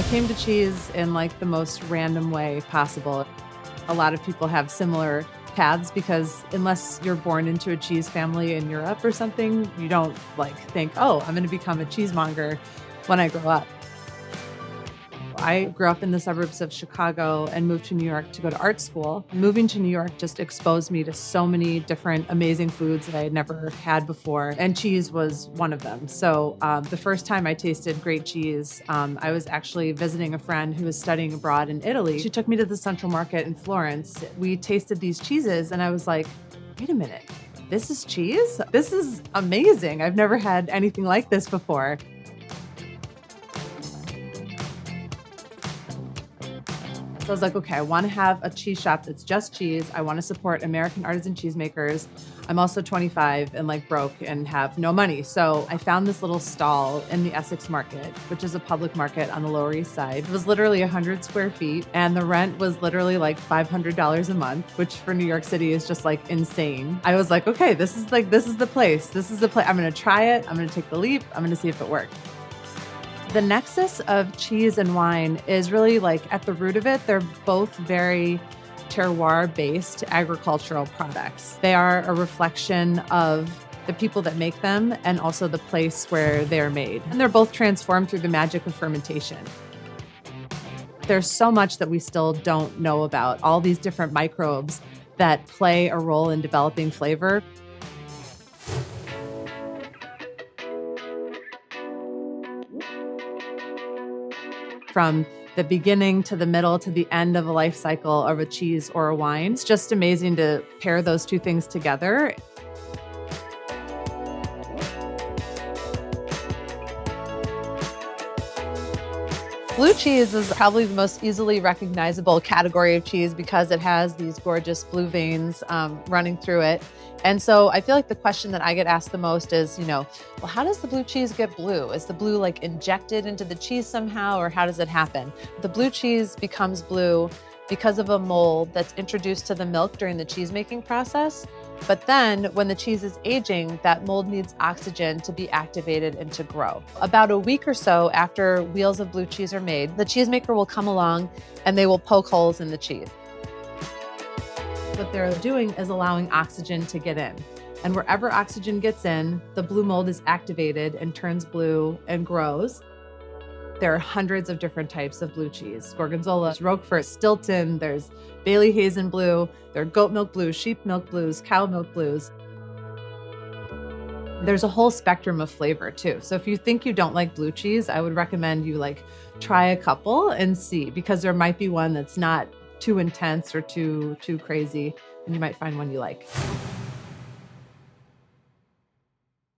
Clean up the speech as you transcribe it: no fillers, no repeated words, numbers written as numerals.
came to cheese in like the most random way possible. A lot of people have similar paths because unless you're born into a cheese family in Europe or something, you don't like think, oh, I'm going to become a cheesemonger when I grow up. I grew up in the suburbs of Chicago and moved to New York to go to art school. Moving to New York just exposed me to so many different amazing foods that I had never had before, and cheese was one of them. So the first time I tasted great cheese, I was actually visiting a friend who was studying abroad in Italy. She took me to the Central Market in Florence. We tasted these cheeses and I was like, wait a minute, this is cheese? This is amazing. I've never had anything like this before. So I was like, okay, I want to have a cheese shop that's just cheese. I want to support American artisan cheesemakers. I'm also 25 and like broke and have no money. So I found this little stall in the Essex Market, which is a public market on the Lower East Side. It was literally 100 square feet and the rent was literally like $500 a month, which for New York City is just like insane. I was like, okay, this is the place. This is the place. I'm going to try it. I'm going to take the leap. I'm going to see if it works. The nexus of cheese and wine is really like at the root of it, they're both very terroir-based agricultural products. They are a reflection of the people that make them and also the place where they're made. And they're both transformed through the magic of fermentation. There's so much that we still don't know about, all these different microbes that play a role in developing flavor. From the beginning to the middle to the end of a life cycle of a cheese or a wine. It's just amazing to pair those two things together. Blue cheese is probably the most easily recognizable category of cheese because it has these gorgeous blue veins running through it. And so I feel like the question that I get asked the most is, well, how does the blue cheese get blue? Is the blue like injected into the cheese somehow, or how does it happen? The blue cheese becomes blue because of a mold that's introduced to the milk during the cheese making process. But then when the cheese is aging, that mold needs oxygen to be activated and to grow. About a week or so after wheels of blue cheese are made, the cheesemaker will come along and they will poke holes in the cheese. What they're doing is allowing oxygen to get in. And wherever oxygen gets in, the blue mold is activated and turns blue and grows. There are hundreds of different types of blue cheese. Gorgonzola, Roquefort, Stilton, there's Bailey Hazen blue, there are goat milk blues, sheep milk blues, cow milk blues. There's a whole spectrum of flavor too. So if you think you don't like blue cheese, I would recommend you try a couple and see, because there might be one that's not too intense or too crazy, and you might find one you like.